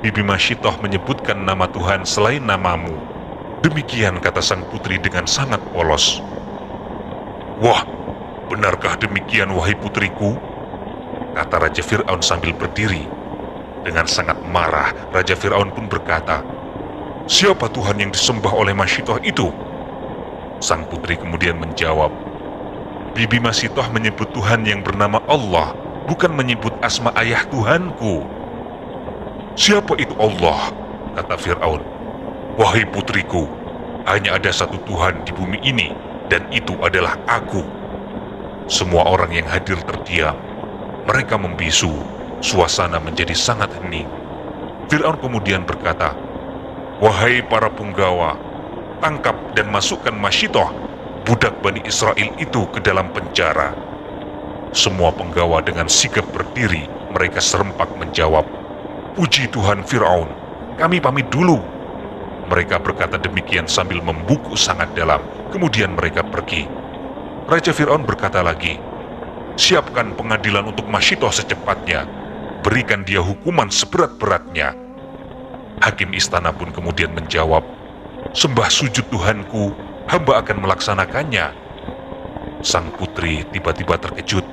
Bibi Masyitoh menyebutkan nama Tuhan selain namamu. Demikian kata sang putri dengan sangat polos. Wah, benarkah demikian wahai putriku? Kata Raja Fir'aun sambil berdiri. Dengan sangat marah, Raja Fir'aun pun berkata, siapa Tuhan yang disembah oleh Masyitoh itu? Sang putri kemudian menjawab, Bibi Masyitoh menyebut Tuhan yang bernama Allah, bukan menyebut asma ayah Tuhanku. Siapa itu Allah? Kata Fir'aun. Wahai putriku, hanya ada satu Tuhan di bumi ini, dan itu adalah aku. Semua orang yang hadir terdiam. Mereka membisu, suasana menjadi sangat hening. Fir'aun kemudian berkata, wahai para punggawa, tangkap dan masukkan Masyitoh, budak Bani Israel itu ke dalam penjara. Semua penggawa dengan sigap berdiri, mereka serempak menjawab, puji Tuhan Fir'aun, kami pamit dulu. Mereka berkata demikian sambil membungkuk sangat dalam, kemudian mereka pergi. Raja Fir'aun berkata lagi, siapkan pengadilan untuk Masyitoh secepatnya, berikan dia hukuman seberat-beratnya. Hakim istana pun kemudian menjawab, sembah sujud Tuhanku, hamba akan melaksanakannya. Sang putri tiba-tiba terkejut,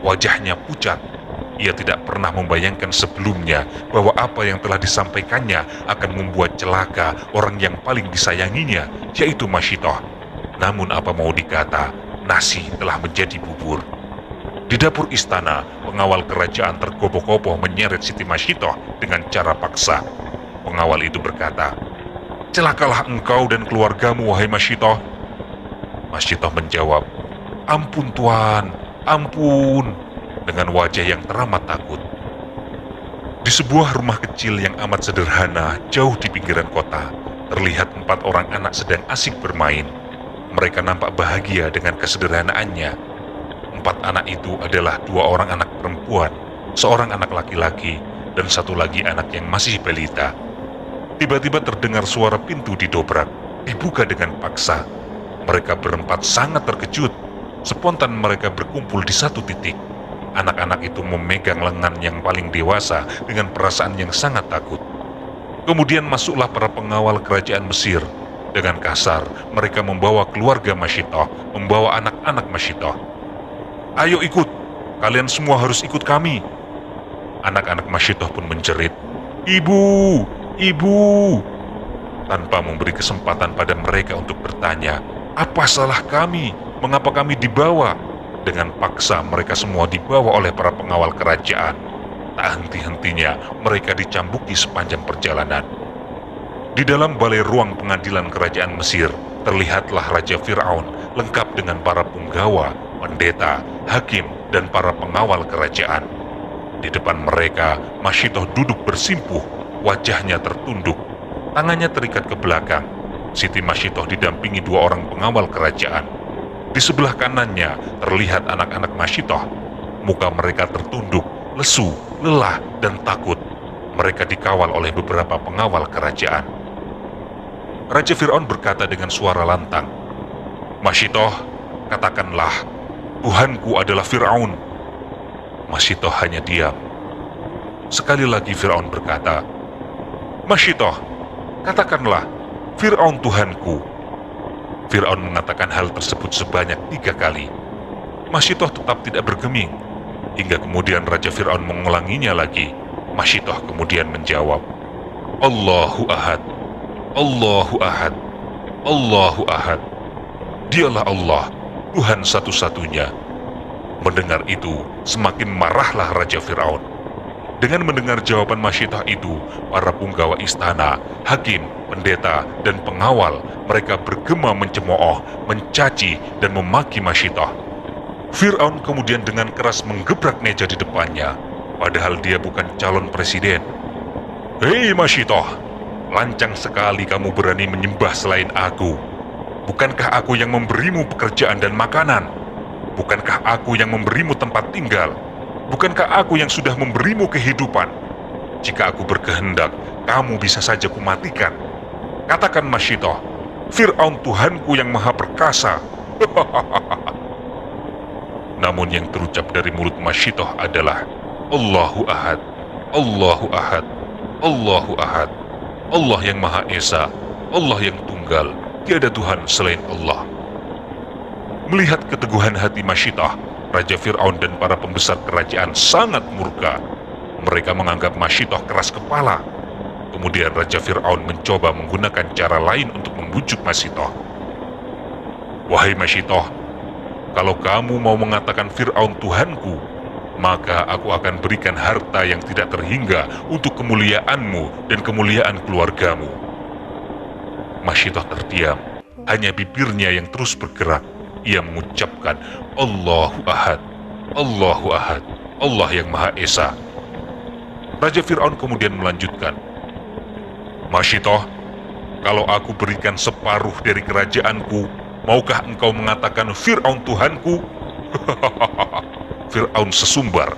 wajahnya pucat. Ia tidak pernah membayangkan sebelumnya bahwa apa yang telah disampaikannya akan membuat celaka orang yang paling disayanginya, yaitu Masyitoh. Namun apa mau dikata, nasi telah menjadi bubur. Di dapur istana, pengawal kerajaan tergopoh-gopoh menyeret Siti Masyitoh dengan cara paksa. Pengawal itu berkata, celakalah engkau dan keluargamu, wahai Masyitoh. Masyitoh menjawab, ampun tuan, ampun, dengan wajah yang teramat takut. Di sebuah rumah kecil yang amat sederhana, jauh di pinggiran kota, terlihat 4 orang anak sedang asik bermain. Mereka nampak bahagia dengan kesederhanaannya. 4 anak itu adalah 2 orang anak perempuan, seorang anak laki-laki, dan satu lagi anak yang masih balita. Tiba-tiba terdengar suara pintu didobrak, dibuka dengan paksa. Mereka berempat sangat terkejut. Spontan mereka berkumpul di satu titik. Anak-anak itu memegang lengan yang paling dewasa dengan perasaan yang sangat takut. Kemudian masuklah para pengawal kerajaan Mesir. Dengan kasar, mereka membawa keluarga Masyitoh, membawa anak-anak Masyitoh. Ayo ikut, kalian semua harus ikut kami. Anak-anak Masyitoh pun menjerit, Ibu, Ibu. Tanpa memberi kesempatan pada mereka untuk bertanya, apa salah kami? Mengapa kami dibawa? Dengan paksa mereka semua dibawa oleh para pengawal kerajaan. Tak henti-hentinya mereka dicambuki sepanjang perjalanan. Di dalam balai ruang pengadilan kerajaan Mesir, terlihatlah Raja Fir'aun lengkap dengan para punggawa, pendeta, hakim, dan para pengawal kerajaan. Di depan mereka, Masyitoh duduk bersimpuh, wajahnya tertunduk, tangannya terikat ke belakang. Siti Masyitoh didampingi 2 orang pengawal kerajaan. Di sebelah kanannya terlihat anak-anak Masyitoh. Muka mereka tertunduk, lesu, lelah, dan takut. Mereka dikawal oleh beberapa pengawal kerajaan. Raja Fir'aun berkata dengan suara lantang, Masyitoh, katakanlah, Tuhanku adalah Fir'aun. Masyitoh hanya diam. Sekali lagi Fir'aun berkata, Masyitoh, katakanlah, Fir'aun Tuhanku. Fir'aun mengatakan hal tersebut sebanyak 3 kali. Masyitoh tetap tidak bergeming. Hingga kemudian Raja Fir'aun mengulanginya lagi. Masyitoh kemudian menjawab, Allahu Ahad, Allahu Ahad, Allahu Ahad. Dialah Allah, Tuhan satu-satunya. Mendengar itu, semakin marahlah Raja Fir'aun. Dengan mendengar jawaban Masyitoh itu, para punggawa istana, hakim, pendeta, dan pengawal, mereka bergema mencemooh, mencaci, dan memaki Masyitoh. Fir'aun kemudian dengan keras menggebrak meja di depannya, padahal dia bukan calon presiden. Hei Masyitoh, lancang sekali kamu berani menyembah selain aku. Bukankah aku yang memberimu pekerjaan dan makanan? Bukankah aku yang memberimu tempat tinggal? Bukankah aku yang sudah memberimu kehidupan? Jika aku berkehendak, kamu bisa saja kumatikan. Katakan Masyitoh, Fir'aun Tuhanku yang maha perkasa. Namun yang terucap dari mulut Masyitoh adalah Allahu Ahad, Allahu Ahad, Allahu Ahad, Allah yang Maha Esa, Allah yang tunggal, tiada Tuhan selain Allah. Melihat keteguhan hati Masyidah, Raja Fir'aun dan para pembesar kerajaan sangat murka. Mereka menganggap Masyidah keras kepala. Kemudian Raja Fir'aun mencoba menggunakan cara lain untuk membujuk Masyidah. Wahai Masyidah, kalau kamu mau mengatakan Fir'aun Tuhanku, maka aku akan berikan harta yang tidak terhingga untuk kemuliaanmu dan kemuliaan keluargamu. Masyidah terdiam, hanya bibirnya yang terus bergerak. Ia mengucapkan, Allahu Ahad, Allahu Ahad, Allah yang Maha Esa. Raja Fir'aun kemudian melanjutkan, Masyidah, kalau aku berikan separuh dari kerajaanku, maukah engkau mengatakan Fir'aun Tuhanku? Fir'aun sesumbar.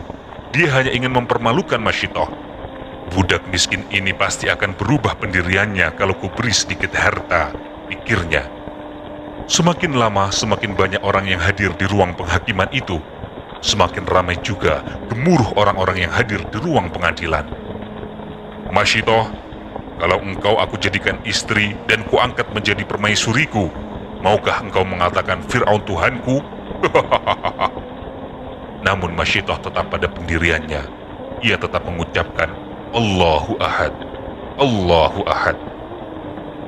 Dia hanya ingin mempermalukan Masyidah. Budak miskin ini pasti akan berubah pendiriannya kalau kuberi sedikit harta, pikirnya. Semakin lama, semakin banyak orang yang hadir di ruang penghakiman itu. Semakin ramai juga gemuruh orang-orang yang hadir di ruang pengadilan. Masyidah, kalau engkau aku jadikan istri dan kuangkat menjadi permaisuriku, maukah engkau mengatakan Fir'aun Tuhanku? Namun Masyidah tetap pada pendiriannya. Ia tetap mengucapkan Allahu Ahad, Allahu Ahad.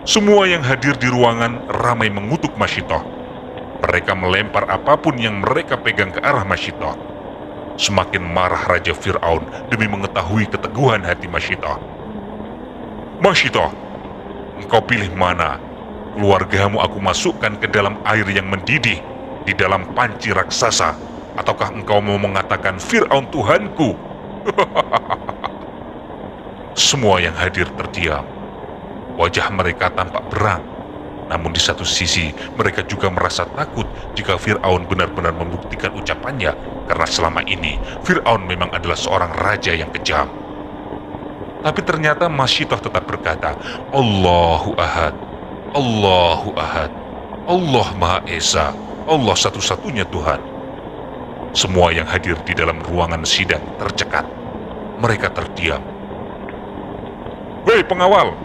Semua yang hadir di ruangan ramai mengutuk Masyidah. Mereka melempar apapun yang mereka pegang ke arah Masyidah. Semakin marah Raja Fir'aun demi mengetahui keteguhan hati Masyidah. Masyidah, engkau pilih mana? Keluargamu aku masukkan ke dalam air yang mendidih di dalam panci raksasa, ataukah engkau mau mengatakan Fir'aun Tuhanku? Semua yang hadir terdiam. Wajah mereka tampak berang. Namun di satu sisi mereka juga merasa takut jika Fir'aun benar-benar membuktikan ucapannya, karena selama ini Fir'aun memang adalah seorang raja yang kejam. Tapi ternyata Masyidah tetap berkata, Allahu Ahad, Allahu Ahad, Allah Maha Esa, Allah satu-satunya Tuhan. Semua yang hadir di dalam ruangan sidang tercekat. Mereka terdiam. Hei pengawal,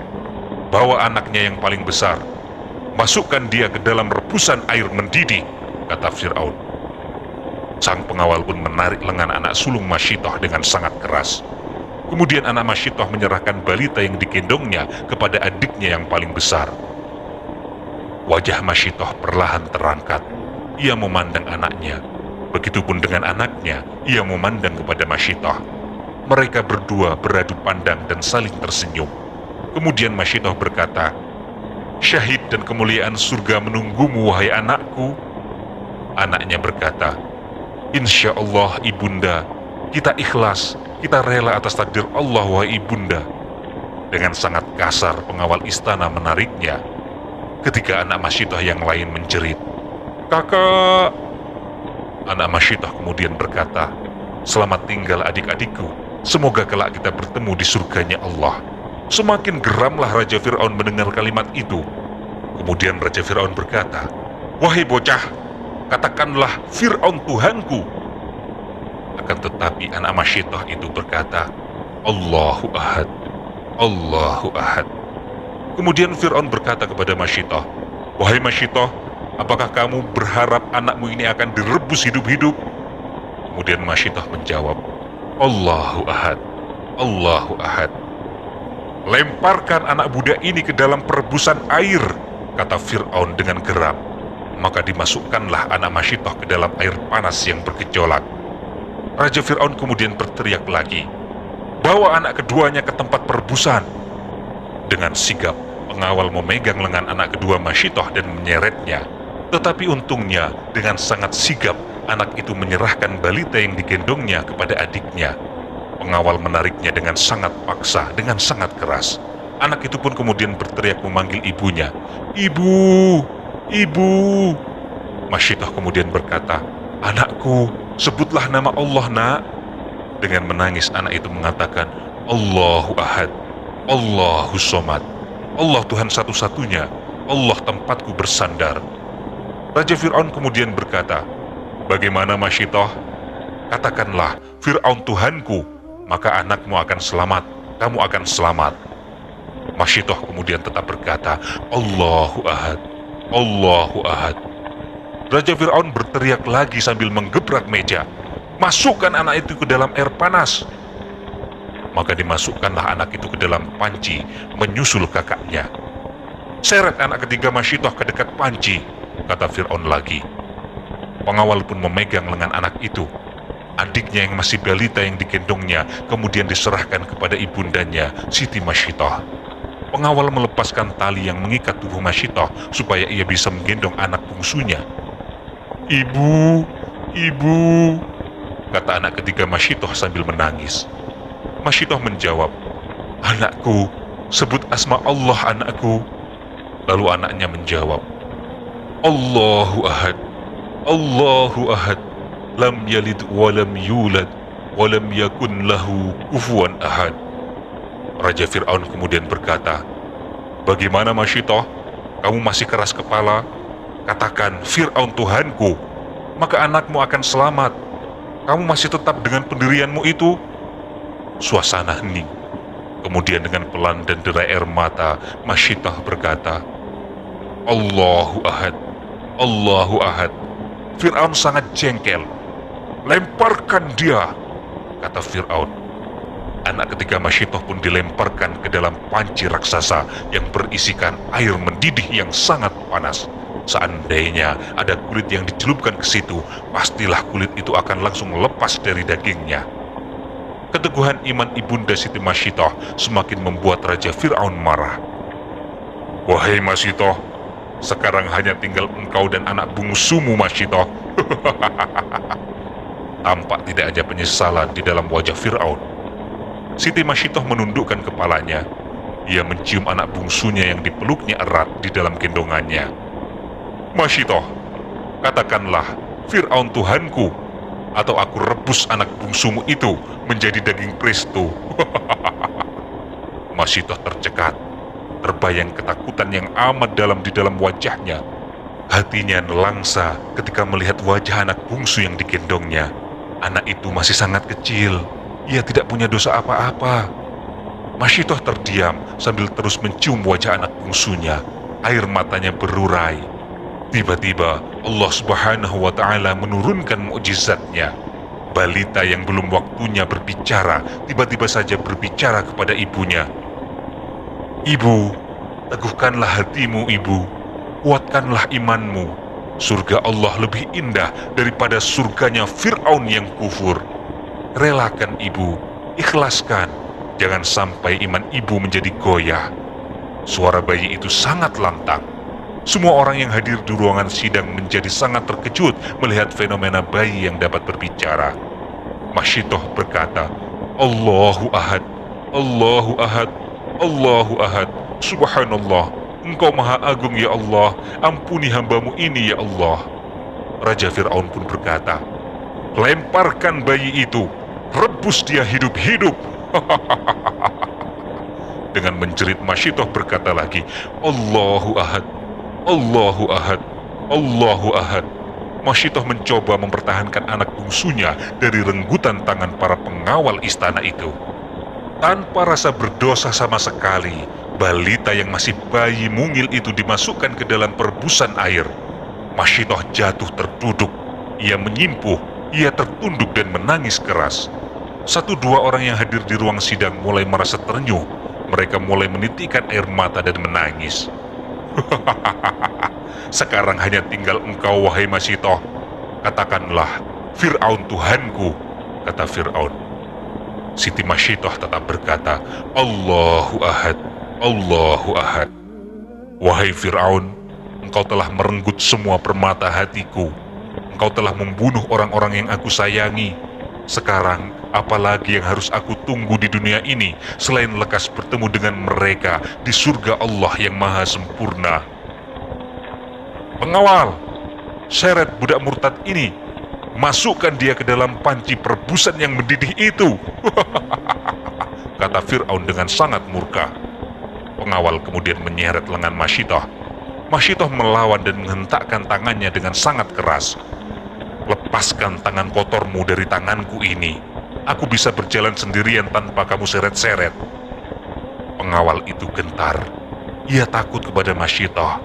bawa anaknya yang paling besar. Masukkan dia ke dalam rebusan air mendidih, kata Fir'aun. Sang pengawal pun menarik lengan anak sulung Masyidah dengan sangat keras. Kemudian anak Masyidah menyerahkan balita yang digendongnya kepada adiknya yang paling besar. Wajah Masyidah perlahan terangkat. Ia memandang anaknya. Begitupun dengan anaknya, ia memandang kepada Masyidah. Mereka berdua beradu pandang dan saling tersenyum. Kemudian Masyidah berkata, Syahid dan kemuliaan surga menunggumu, wahai anakku. Anaknya berkata, Insya Allah ibunda, kita ikhlas, kita rela atas takdir Allah, wahai ibunda. Dengan sangat kasar pengawal istana menariknya. Ketika anak Masyidah yang lain menjerit, Kakak! Anak Masyidah kemudian berkata, Selamat tinggal adik-adikku, semoga kelak kita bertemu di surganya Allah. Semakin geramlah Raja Fir'aun mendengar kalimat itu. Kemudian Raja Fir'aun berkata, Wahai bocah, katakanlah Fir'aun Tuhanku. Akan tetapi anak Masyidah itu berkata, Allahu Ahad, Allahu Ahad. Kemudian Fir'aun berkata kepada Masyidah, Wahai Masyidah, apakah kamu berharap anakmu ini akan direbus hidup-hidup? Kemudian Masyidah menjawab, Allahu Ahad, Allahu Ahad. Lemparkan anak budak ini ke dalam perebusan air, kata Fir'aun dengan geram. Maka dimasukkanlah anak Masyidah ke dalam air panas yang bergejolak. Raja Fir'aun kemudian berteriak lagi, Bawa anak keduanya ke tempat perebusan. Dengan sigap, pengawal memegang lengan anak kedua Masyidah dan menyeretnya. Tetapi untungnya, dengan sangat sigap, anak itu menyerahkan balita yang digendongnya kepada adiknya. Pengawal menariknya dengan sangat paksa, dengan sangat keras. Anak itu pun kemudian berteriak memanggil ibunya, Ibu, Ibu. Masyidah kemudian berkata, Anakku, sebutlah nama Allah, nak. Dengan menangis anak itu mengatakan, Allahu Ahad, Allahu Somad, Allah Tuhan satu-satunya, Allah tempatku bersandar. Raja Fir'aun kemudian berkata, Bagaimana Masyidah? Katakanlah, Fir'aun Tuhanku, maka anakmu akan selamat. kamu akan selamat. Masyitoh kemudian tetap berkata, Allahu Ahad, Allahu Ahad. Raja Fir'aun berteriak lagi sambil menggebrak meja, masukkan anak itu ke dalam air panas. Maka dimasukkanlah anak itu ke dalam panci, menyusul kakaknya. Seret anak ketiga Masyitoh ke dekat panci, kata Fir'aun lagi. Pengawal pun memegang lengan anak itu. Adiknya yang masih balita yang digendongnya kemudian diserahkan kepada ibundanya, Siti Masyitoh. Pengawal melepaskan tali yang mengikat tubuh Masyitoh supaya ia bisa menggendong anak bungsunya. Ibu, ibu, kata anak ketiga Masyitoh sambil menangis. Masyitoh menjawab, anakku, sebut asma Allah anakku. Lalu anaknya menjawab, Allahu Ahad, Allahu Ahad, lam yalid walam yulad, walam yakun lahu kufuwan ahad. Raja Fir'aun kemudian berkata, bagaimana Masyitoh? Kamu masih keras kepala? Katakan, Fir'aun Tuhanku, maka anakmu akan selamat. Kamu masih tetap dengan pendirianmu itu? Suasana hening. Kemudian dengan pelan dan derai air mata, Masyitoh berkata, Allahu Ahad, Allahu Ahad. Fir'aun sangat jengkel. Lemparkan dia, kata Fir'aun. Anak ketiga Masyitoh pun dilemparkan ke dalam panci raksasa yang berisikan air mendidih yang sangat panas. Seandainya ada kulit yang dicelupkan ke situ, pastilah kulit itu akan langsung lepas dari dagingnya. Keteguhan iman ibunda Siti Masyitoh semakin membuat Raja Fir'aun marah. Wahai Masyitoh, sekarang hanya tinggal engkau dan anak bungsumu Masyitoh. Tampak tidak ada penyesalan di dalam wajah Fir'aun. Siti Masyitoh menundukkan kepalanya. Ia mencium anak bungsunya yang dipeluknya erat di dalam gendongannya. Masyitoh, katakanlah, Fir'aun Tuhanku, atau aku rebus anak bungsumu itu menjadi daging presto. Masyitoh tercekat, terbayang ketakutan yang amat dalam di dalam wajahnya. Hatinya nelangsa ketika melihat wajah anak bungsu yang digendongnya. Anak itu masih sangat kecil, ia tidak punya dosa apa-apa. Masyitoh terdiam sambil terus mencium wajah anak bungsunya. Air matanya berurai. Tiba-tiba Allah Subhanahu wa Ta'ala menurunkan mukjizatnya. Balita yang belum waktunya berbicara tiba-tiba saja berbicara kepada ibunya. Ibu, teguhkanlah hatimu ibu, kuatkanlah imanmu. Surga Allah lebih indah daripada surganya Fir'aun yang kufur. Relakan ibu, ikhlaskan, jangan sampai iman ibu menjadi goyah. Suara bayi itu sangat lantang. Semua orang yang hadir di ruangan sidang menjadi sangat terkejut melihat fenomena bayi yang dapat berbicara. Masyitoh berkata, Allahu Ahad, Allahu Ahad, Allahu Ahad, Subhanallah, Engkau Maha Agung ya Allah, ampuni hambamu ini ya Allah. Raja Fir'aun pun berkata, lemparkan bayi itu, rebus dia hidup-hidup. Dengan menjerit Masyitoh berkata lagi, Allahu Ahad, Allahu Ahad, Allahu Ahad. Masyitoh mencoba mempertahankan anak bungsunya dari renggutan tangan para pengawal istana itu. Tanpa rasa berdosa sama sekali, balita yang masih bayi mungil itu dimasukkan ke dalam perebusan air. Masyitoh jatuh terduduk. Ia menyimpuh, ia tertunduk dan menangis keras. Satu dua orang yang hadir di ruang sidang mulai merasa terenyuh. Mereka mulai menitikkan air mata dan menangis. Sekarang hanya tinggal engkau wahai Masyitoh. Katakanlah, Fir'aun Tuhanku, kata Fir'aun. Siti Masyitoh tetap berkata, Allahu Ahad, Allahu Ahad. Wahai Fir'aun, engkau telah merenggut semua permata hatiku. Engkau telah membunuh orang-orang yang aku sayangi. Sekarang, apalagi yang harus aku tunggu di dunia ini selain lekas bertemu dengan mereka di surga Allah yang maha sempurna. Pengawal, seret budak murtad ini, masukkan dia ke dalam panci perebusan yang mendidih itu. Kata Fir'aun dengan sangat murka. Pengawal kemudian menyeret lengan Masyitoh. Masyitoh melawan dan menghentakkan tangannya dengan sangat keras. Lepaskan tangan kotormu dari tanganku ini. Aku bisa berjalan sendirian tanpa kamu seret-seret. pengawal itu gentar. Ia takut kepada Masyitoh.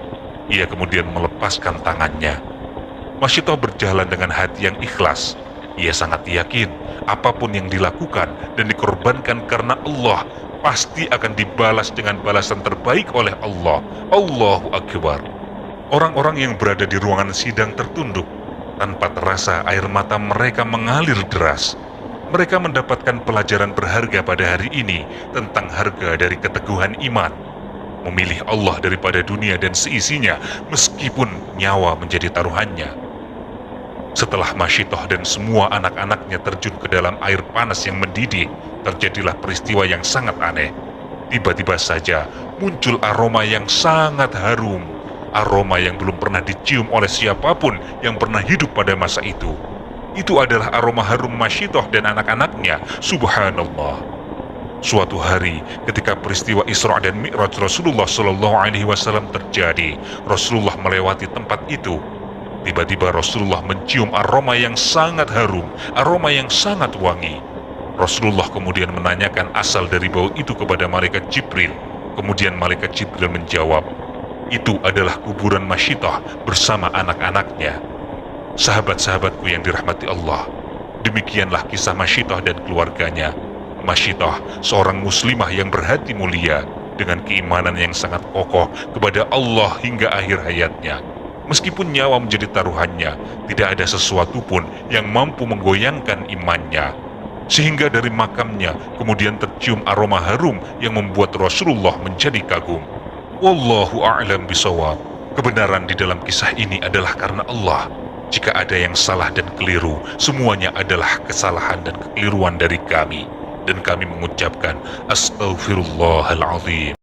Ia kemudian melepaskan tangannya. Masyitoh berjalan dengan hati yang ikhlas. Ia sangat yakin apapun yang dilakukan dan dikorbankan karena Allah pasti akan dibalas dengan balasan terbaik oleh Allah. Allahu Akbar. Orang-orang yang berada di ruangan sidang tertunduk. Tanpa terasa air mata mereka mengalir deras. Mereka mendapatkan pelajaran berharga pada hari ini tentang harga dari keteguhan iman. Memilih Allah daripada dunia dan seisinya meskipun nyawa menjadi taruhannya. Setelah Masyitoh dan semua anak-anaknya terjun ke dalam air panas yang mendidih, terjadilah peristiwa yang sangat aneh. Tiba-tiba saja muncul aroma yang sangat harum. Aroma yang belum pernah dicium oleh siapapun yang pernah hidup pada masa itu. Itu adalah aroma harum Masyitoh dan anak-anaknya. Subhanallah. Suatu hari ketika peristiwa Isra dan Mi'raj Rasulullah SAW terjadi, Rasulullah melewati tempat itu. Tiba-tiba Rasulullah mencium aroma yang sangat harum, aroma yang sangat wangi. Rasulullah kemudian menanyakan asal dari bau itu kepada malaikat Jibril. Kemudian malaikat Jibril menjawab, itu adalah kuburan Masyitoh bersama anak-anaknya. Sahabat-sahabatku yang dirahmati Allah, demikianlah kisah Masyitoh dan keluarganya. Masyitoh, seorang muslimah yang berhati mulia, dengan keimanan yang sangat kokoh kepada Allah hingga akhir hayatnya. Meskipun nyawa menjadi taruhannya, tidak ada sesuatu pun yang mampu menggoyangkan imannya. Sehingga dari makamnya kemudian tercium aroma harum yang membuat Rasulullah menjadi kagum. Wallahu a'lam bishawab. Kebenaran di dalam kisah ini adalah karena Allah. Jika ada yang salah dan keliru, semuanya adalah kesalahan dan kekeliruan dari kami. Dan kami mengucapkan Astaghfirullahaladzim.